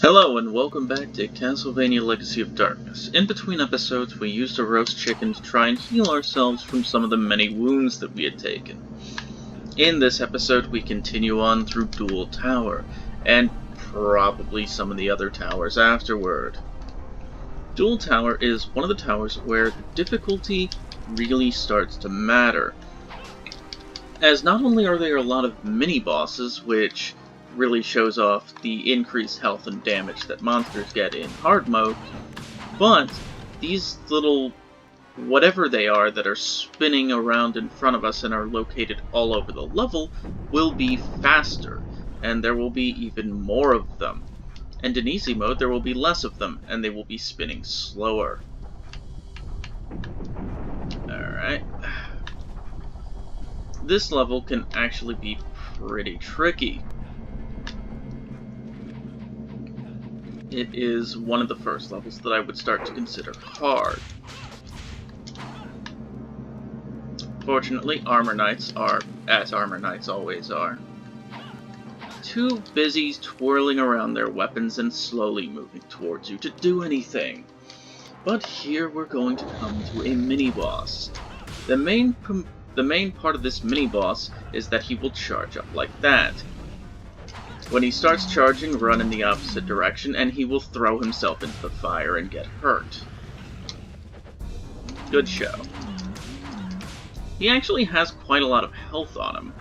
Hello and welcome back to Castlevania Legacy of Darkness. In between episodes, we used a roast chicken to try and heal ourselves from some of the many wounds that we had taken. In this episode, we continue on through Duel Tower, and probably some of the other towers afterward. Duel Tower is one of the towers where the difficulty really starts to matter, as not only are there a lot of mini-bosses, which really shows off the increased health and damage that monsters get in hard mode, but these little whatever they are that are spinning around in front of us and are located all over the level will be faster, and there will be even more of them. And in easy mode there will be less of them, and they will be spinning slower. Alright. This level can actually be pretty tricky. It is one of the first levels that I would start to consider hard. Fortunately, Armor Knights are, as Armor Knights always are, too busy twirling around their weapons and slowly moving towards you to do anything. But here we're going to come to a mini-boss. The main part of this mini-boss is that he will charge up like that. When he starts charging, run in the opposite direction, and he will throw himself into the fire and get hurt. Good show. He actually has quite a lot of health on him.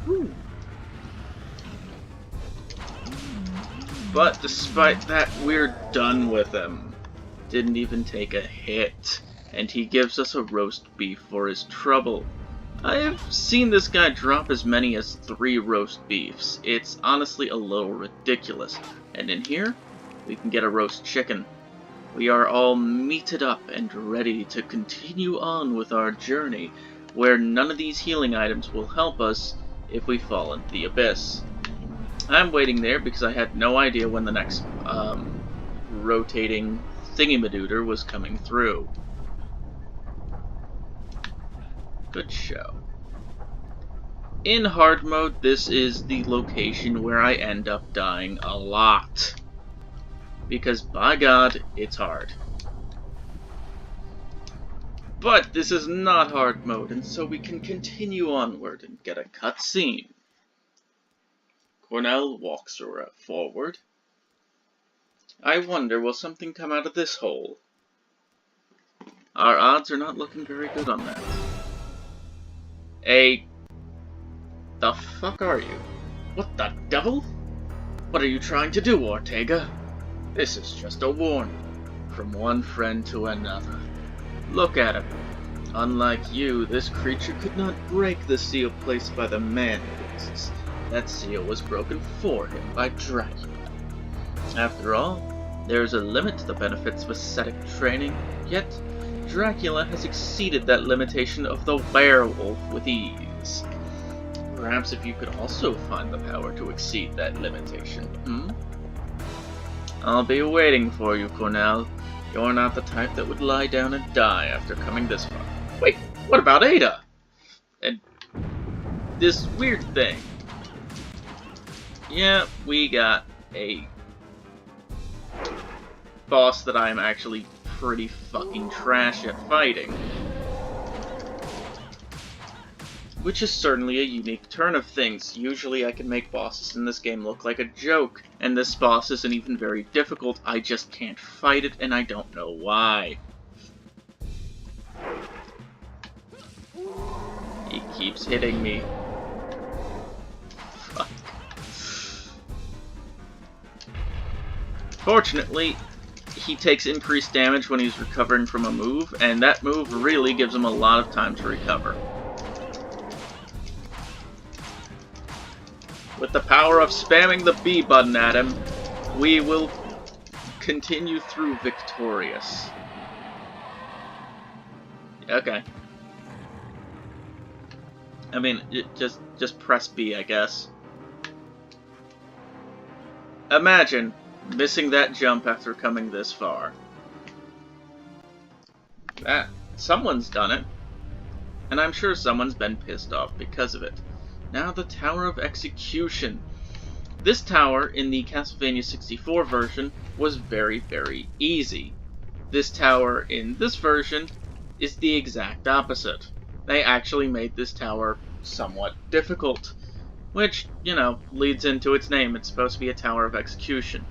Whew. But despite that, we're done with him. Didn't even take a hit, and he gives us a roast beef for his trouble. I have seen this guy drop as many as 3 roast beefs. It's honestly a little ridiculous. And in here, we can get a roast chicken. We are all meated up and ready to continue on with our journey, where none of these healing items will help us if we fall into the abyss. I'm waiting there because I had no idea when the next rotating thingy-madooter was coming through. Good show. In hard mode, this is the location where I end up dying a lot. Because, by God, it's hard. But this is not hard mode, and so we can continue onward and get a cutscene. Cornell walks forward. I wonder, will something come out of this hole? Our odds are not looking very good on that. The fuck are you? What the devil? What are you trying to do, Ortega? This is just a warning. From one friend to another. Look at him. Unlike you, this creature could not break the seal placed by the man-beasts. That seal was broken for him by Dracula. After all, there is a limit to the benefits of ascetic training, yet Dracula has exceeded that limitation of the werewolf with ease. Perhaps if you could also find the power to exceed that limitation, I'll be waiting for you, Cornell. You're not the type that would lie down and die after coming this far. Wait, what about Ada? And this weird thing. Yeah, we got a boss that I'm actually pretty fucking trash at fighting. Which is certainly a unique turn of things. Usually I can make bosses in this game look like a joke, and this boss isn't even very difficult, I just can't fight it, and I don't know why. He keeps hitting me. Fuck. Fortunately, he takes increased damage when he's recovering from a move, and that move really gives him a lot of time to recover. With the power of spamming the B button at him, we will continue through victorious. Okay. I mean, just press B, I guess. Imagine missing that jump after coming this far. Someone's done it. and I'm sure someone's been pissed off because of it. Now the Tower of Execution. This tower, in the Castlevania 64 version, was very, very easy. This tower, in this version, is the exact opposite. They actually made this tower somewhat difficult, which, leads into its name. It's supposed to be a Tower of Execution.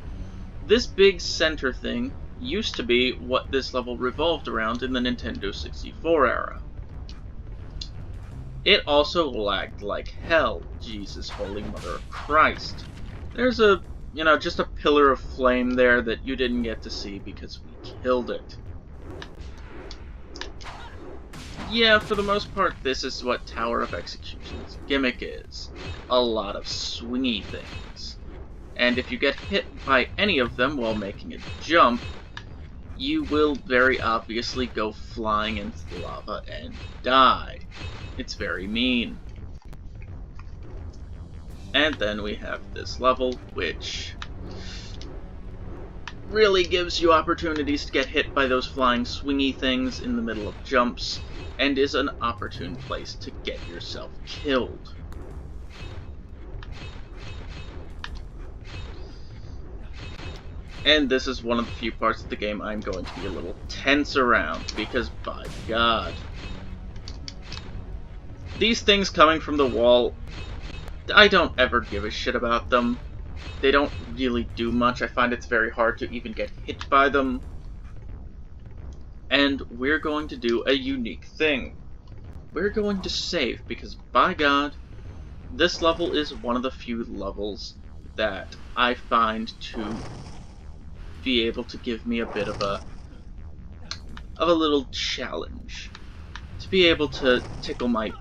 This big center thing used to be what this level revolved around in the Nintendo 64 era. It also lagged like hell. Jesus, holy mother of Christ. There's just a pillar of flame there that you didn't get to see because we killed it. Yeah, for the most part, this is what Tower of Execution's gimmick is. A lot of swingy things. And if you get hit by any of them while making a jump, you will very obviously go flying into the lava and die. It's very mean. And then we have this level, which really gives you opportunities to get hit by those flying swingy things in the middle of jumps, and is an opportune place to get yourself killed. And this is one of the few parts of the game I'm going to be a little tense around, because by God. These things coming from the wall, I don't ever give a shit about them. They don't really do much. I find it's very hard to even get hit by them. And we're going to do a unique thing. We're going to save, because by God, this level is one of the few levels that I find to be able to give me a bit of a little challenge. To be able to tickle my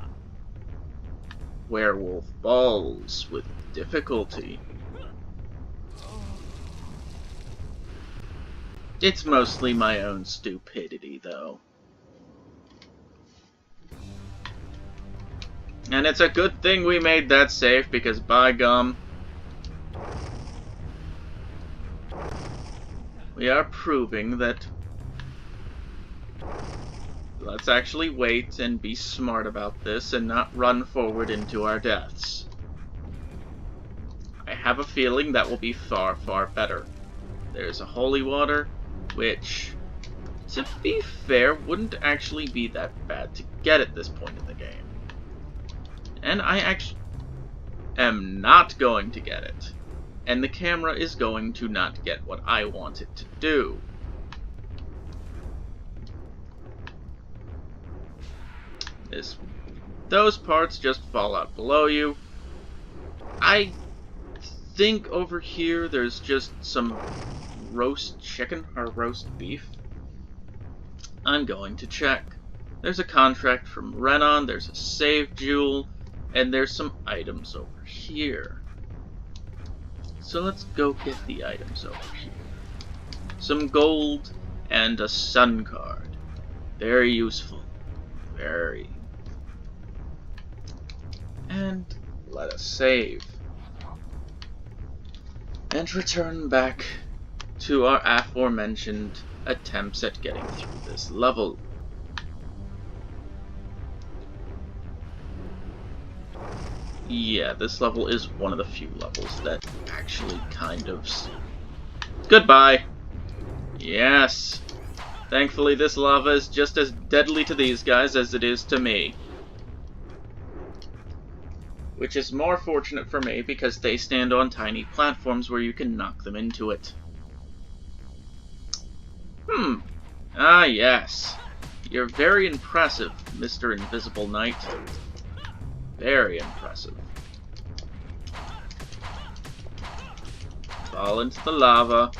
werewolf balls with difficulty. It's mostly my own stupidity, though. And it's a good thing we made that save, because by gum, we are proving that let's actually wait and be smart about this and not run forward into our deaths. I have a feeling that will be far, far better. There's a holy water, which, to be fair, wouldn't actually be that bad to get at this point in the game. And I actually am not going to get it. And the camera is going to not get what I want it to do. Those parts just fall out below you. I think over here there's just some roast chicken or roast beef. I'm going to check. There's a contract from Renon, there's a save jewel, and there's some items over here. So let's go get the items over here. Some gold and a sun card. Very useful. Very. And let us save. And return back to our aforementioned attempts at getting through this level. Yeah, this level is one of the few levels that actually kind of... Goodbye! Yes! Thankfully this lava is just as deadly to these guys as it is to me. Which is more fortunate for me because they stand on tiny platforms where you can knock them into it. Ah yes. You're very impressive, Mr. Invisible Knight. Very impressive. Fall into the lava.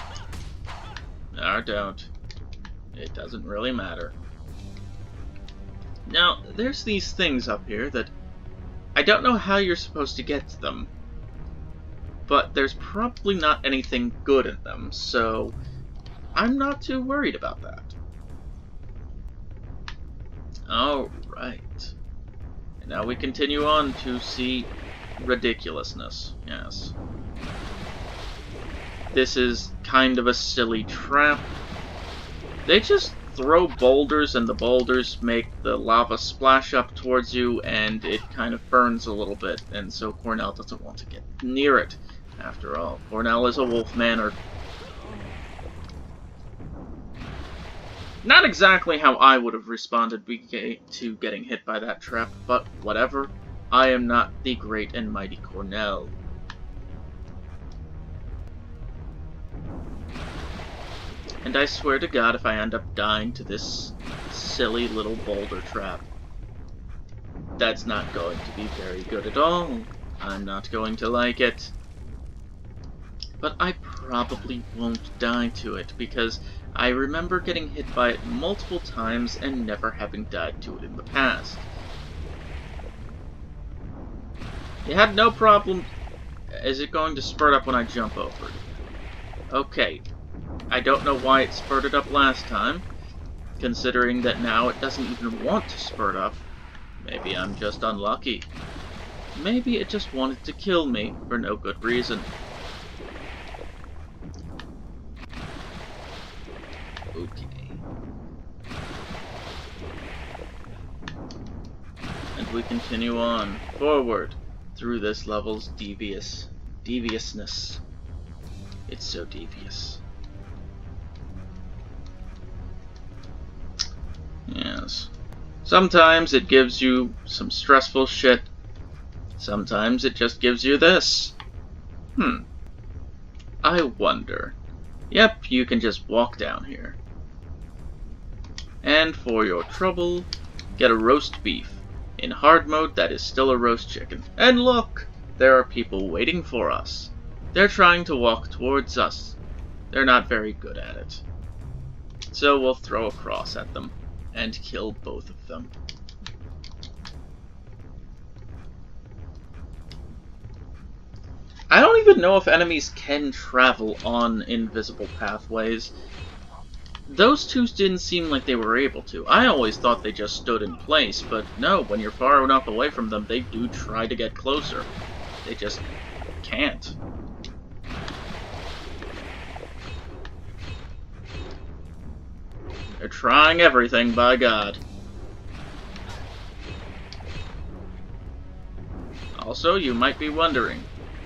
Or don't. It doesn't really matter. Now, there's these things up here that I don't know how you're supposed to get to them, but there's probably not anything good in them, so I'm not too worried about that. Alright. And now we continue on to see ridiculousness. Yes. This is kind of a silly trap. They just throw boulders, and the boulders make the lava splash up towards you, and it kind of burns a little bit, and so Cornell doesn't want to get near it. After all, Cornell is a wolfman, or... Not exactly how I would have responded to getting hit by that trap, but whatever. I am not the great and mighty Cornell. And I swear to God, if I end up dying to this silly little boulder trap, that's not going to be very good at all. I'm not going to like it. But I probably won't die to it, because I remember getting hit by it multiple times and never having died to it in the past. It had no problem. Is it going to spurt up when I jump over it? Okay. I don't know why it spurted up last time, considering that now it doesn't even want to spurt up. Maybe I'm just unlucky. Maybe it just wanted to kill me for no good reason. Okay. And we continue on forward through this level's deviousness. It's so devious. Yes. Sometimes it gives you some stressful shit. Sometimes it just gives you this. I wonder. Yep, you can just walk down here. And for your trouble, get a roast beef. In hard mode, that is still a roast chicken. And look! There are people waiting for us. They're trying to walk towards us. They're not very good at it. So we'll throw a cross at them and kill both of them. I don't even know if enemies can travel on invisible pathways. Those two didn't seem like they were able to. I always thought they just stood in place, but no, when you're far enough away from them, they do try to get closer. They just can't. They're trying everything, by God. Also, you might be wondering,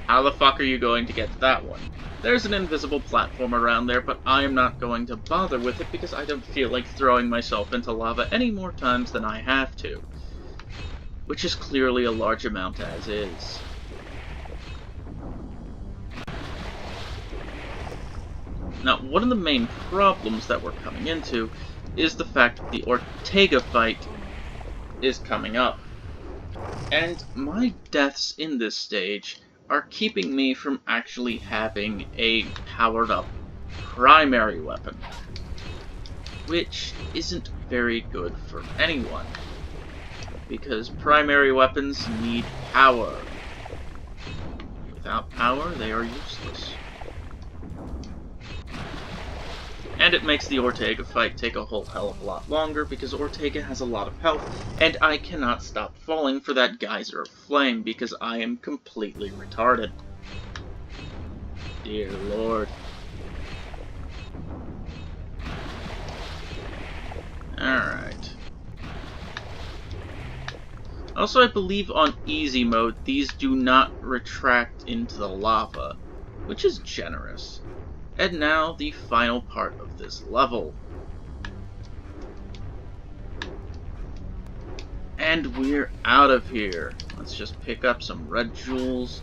how the fuck are you going to get to that one? There's an invisible platform around there, but I am not going to bother with it because I don't feel like throwing myself into lava any more times than I have to. Which is clearly a large amount as is. Now, one of the main problems that we're coming into is the fact that the Ortega fight is coming up. And my deaths in this stage are keeping me from actually having a powered-up primary weapon, which isn't very good for anyone, because primary weapons need power. Without power, they are useless. And it makes the Ortega fight take a whole hell of a lot longer, because Ortega has a lot of health, and I cannot stop falling for that geyser of flame, because I am completely retarded. Dear Lord. Alright. Also, I believe on easy mode, these do not retract into the lava, which is generous. And now, the final part of this level. And we're out of here. Let's just pick up some red jewels,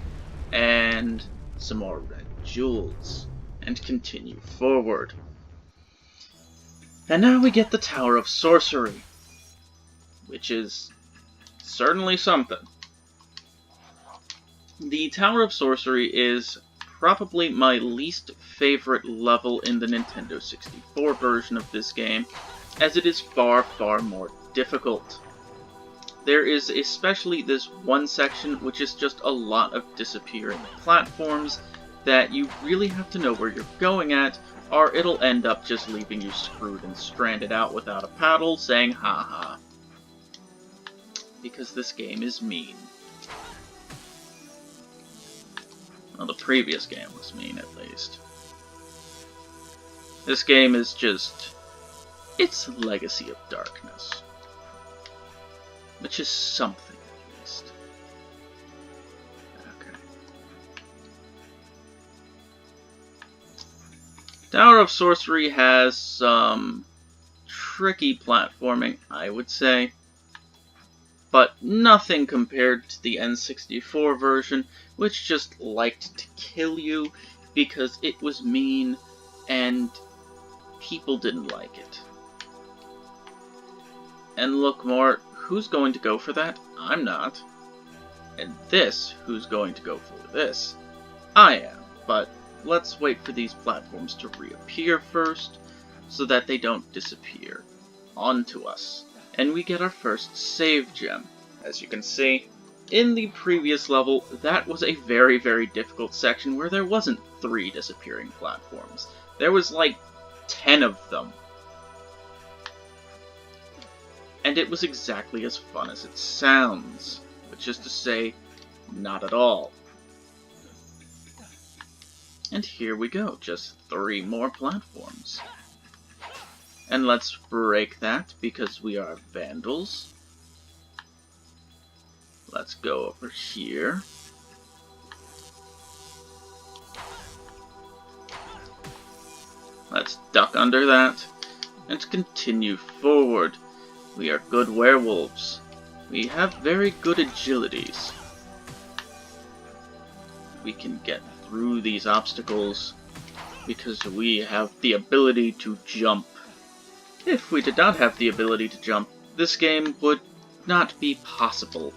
and some more red jewels, and continue forward. And now we get the Tower of Sorcery, which is certainly something. The Tower of Sorcery is probably my least favorite level in the Nintendo 64 version of this game, as it is far, far more difficult. There is especially this one section which is just a lot of disappearing platforms that you really have to know where you're going at, or it'll end up just leaving you screwed and stranded out without a paddle, saying haha. Because this game is mean. Well, the previous game was mean, at least. This game is just It's Legacy of Darkness. Which is something, at least. Okay. Tower of Sorcery has some tricky platforming, I would say. But nothing compared to the N64 version, which just liked to kill you because it was mean and people didn't like it. And look, more, who's going to go for that? I'm not. And this, who's going to go for this? I am. But let's wait for these platforms to reappear first, so that they don't disappear onto us. And we get our first save gem. As you can see, in the previous level, that was a very, very difficult section where there wasn't 3 disappearing platforms. There was like 10 of them. And it was exactly as fun as it sounds, which is to say, not at all. And here we go, just 3 more platforms. And let's break that, because we are vandals. Let's go over here. Let's duck under that, and continue forward. We are good werewolves. We have very good agilities. We can get through these obstacles because we have the ability to jump. If we did not have the ability to jump, this game would not be possible.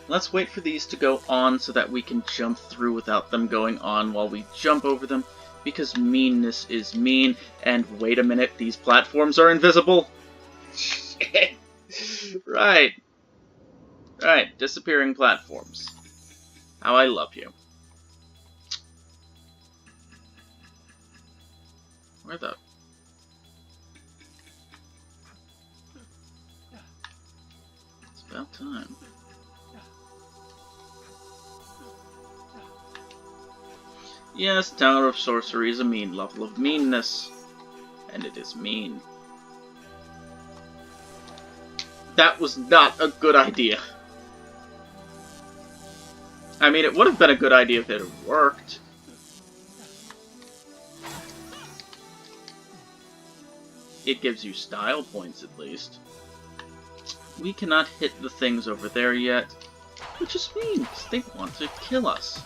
Let's wait for these to go on so that we can jump through without them going on while we jump over them, because meanness is mean. And wait a minute, these platforms are invisible. Right. Right, disappearing platforms. How I love you. Where the... It's about time. Yes, Tower of Sorcery is a mean level of meanness. And it is mean. That was not a good idea. I mean, it would have been a good idea if it had worked. It gives you style points, at least. We cannot hit the things over there yet, which is mean, because they want to kill us.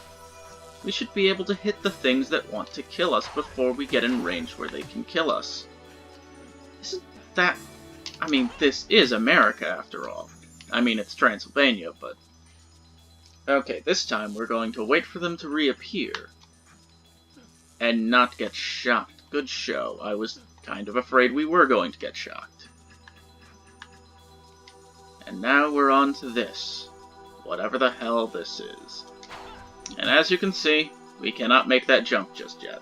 We should be able to hit the things that want to kill us before we get in range where they can kill us. Isn't that... I mean, this is America, after all. I mean, it's Transylvania, but... Okay, this time we're going to wait for them to reappear. And not get shocked. Good show. I was kind of afraid we were going to get shocked. And now we're on to this. Whatever the hell this is. And as you can see, we cannot make that jump just yet.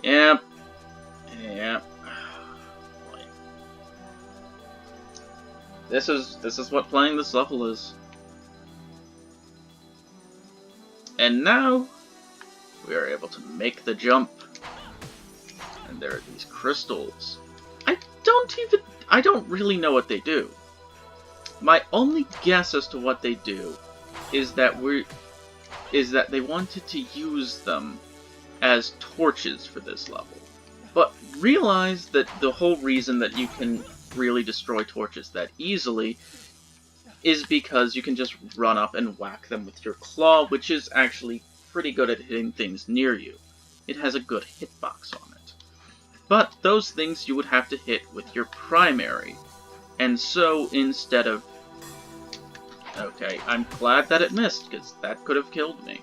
Yep. Yep. Boy. This is what playing this level is. And now, we are able to make the jump. And there are these crystals. I don't really know what they do. My only guess as to what they do is that they wanted to use them as torches for this level. But realize that the whole reason that you can really destroy torches that easily is because you can just run up and whack them with your claw, which is actually pretty good at hitting things near you. It has a good hitbox on it. But those things you would have to hit with your primary. And so, instead of... Okay, I'm glad that it missed, because that could have killed me.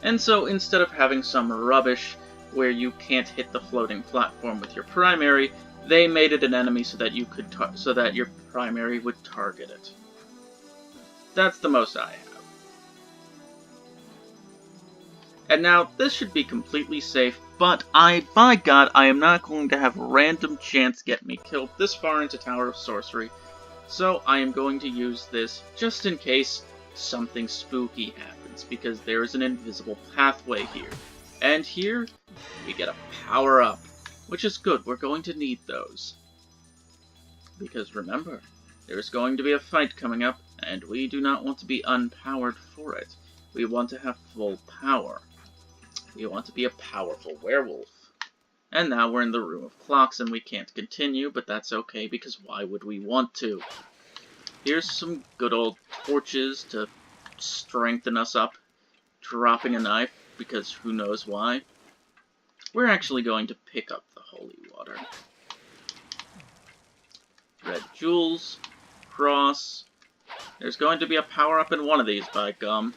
And so, instead of having some rubbish where you can't hit the floating platform with your primary, they made it an enemy so that you could so that your primary would target it. That's the most I have. And now, this should be completely safe, but by God, I am not going to have random chance get me killed this far into Tower of Sorcery, so I am going to use this just in case something spooky happens, because there is an invisible pathway here. And here, we get a power-up. Which is good, we're going to need those. Because remember, there's going to be a fight coming up, and we do not want to be unpowered for it. We want to have full power. We want to be a powerful werewolf. And now we're in the room of clocks, and we can't continue, but that's okay, because why would we want to? Here's some good old torches to strengthen us up. Dropping a knife, because who knows why. We're actually going to pick up the holy water. Red jewels, cross. There's going to be a power-up in one of these, by gum.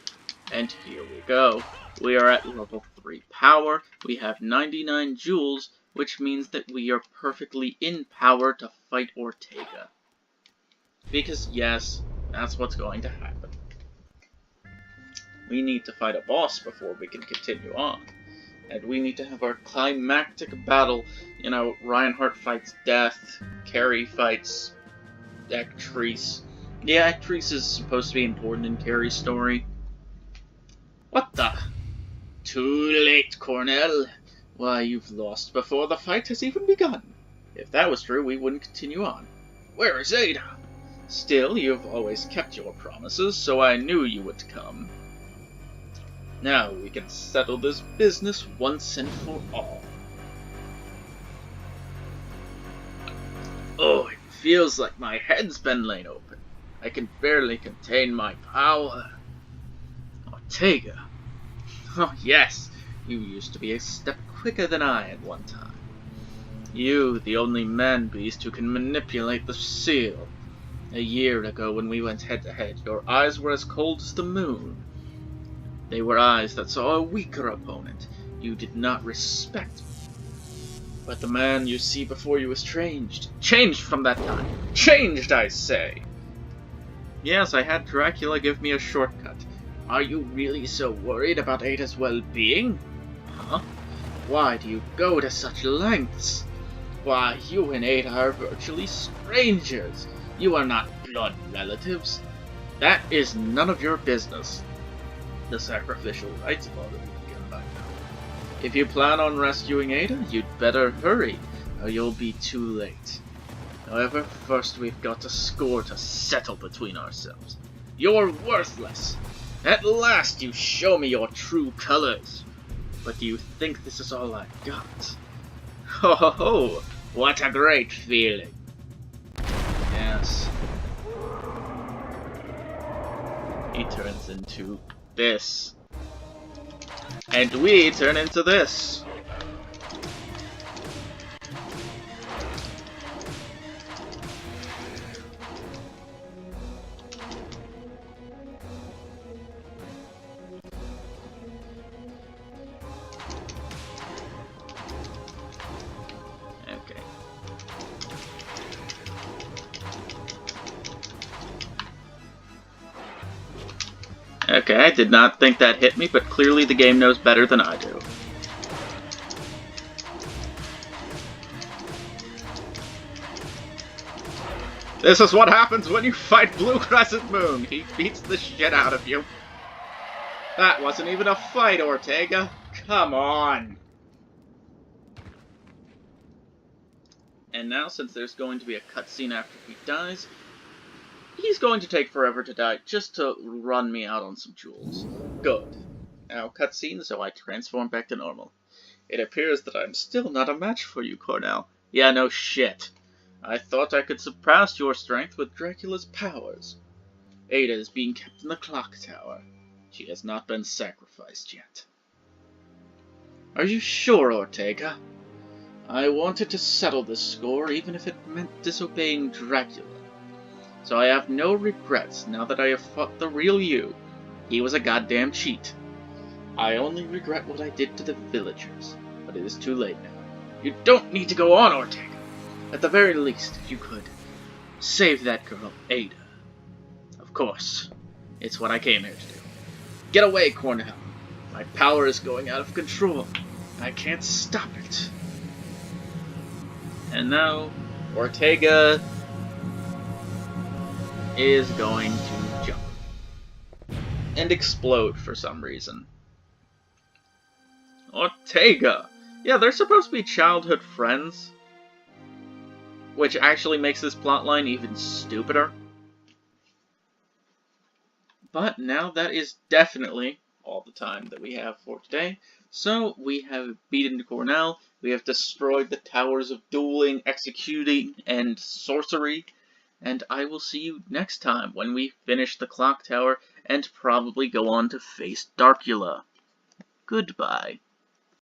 And here we go. We are at level 3 power. We have 99 jewels, which means that we are perfectly in power to fight Ortega. Because yes, that's what's going to happen. We need to fight a boss before we can continue on. And we need to have our climactic battle. You know, Reinhardt fights Death, Carrie fights Actrice. Yeah, Actrice is supposed to be important in Carrie's story. What the? Too late, Cornell. Why, you've lost before the fight has even begun. If that was true, we wouldn't continue on. Where is Ada? Still, you've always kept your promises, so I knew you would come. Now we can settle this business once and for all. Oh, it feels like my head's been laid open. I can barely contain my power. Ortega. Oh yes, you used to be a step quicker than I at one time. You, the only man-beast who can manipulate the seal. A year ago when we went head-to-head, your eyes were as cold as the moon. They were eyes that saw a weaker opponent. You did not respect me. But the man you see before you is changed. Changed from that time. Changed, I say! Yes, I had Dracula give me a shortcut. Are you really so worried about Ada's well-being? Huh? Why do you go to such lengths? Why, you and Ada are virtually strangers. You are not blood relatives. That is none of your business. The sacrificial rites have already begun by now. If you plan on rescuing Ada, you'd better hurry, or you'll be too late. However, first we've got a score to settle between ourselves. You're worthless! At last you show me your true colors! But do you think this is all I've got? Ho ho ho! What a great feeling! Yes. He turns into this. And we turn into this. Okay, I did not think that hit me, but clearly the game knows better than I do. This is what happens when you fight Blue Crescent Moon. He beats the shit out of you. That wasn't even a fight, Ortega. Come on. And now, since there's going to be a cutscene after he dies, he's going to take forever to die just to run me out on some jewels. Good. Now, cutscene, so I transform back to normal. It appears that I'm still not a match for you, Cornell. Yeah, no shit. I thought I could surpass your strength with Dracula's powers. Ada is being kept in the clock tower. She has not been sacrificed yet. Are you sure, Ortega? I wanted to settle this score even if it meant disobeying Dracula. So I have no regrets now that I have fought the real you. He was a goddamn cheat. I only regret what I did to the villagers, but it is too late now. You don't need to go on, Ortega. At the very least, if you could, save that girl, Ada. Of course, it's what I came here to do. Get away, Cornell. My power is going out of control. I can't stop it. And now, Ortega is going to jump and explode for some reason. Ortega, Yeah, they're supposed to be childhood friends, which actually makes this plotline even stupider. But now that is definitely all the time that we have for today. So we have beaten Cornell, we have destroyed the towers of dueling, executing, and sorcery, and I will see you next time when we finish the clock tower and probably go on to face Darkula. Goodbye.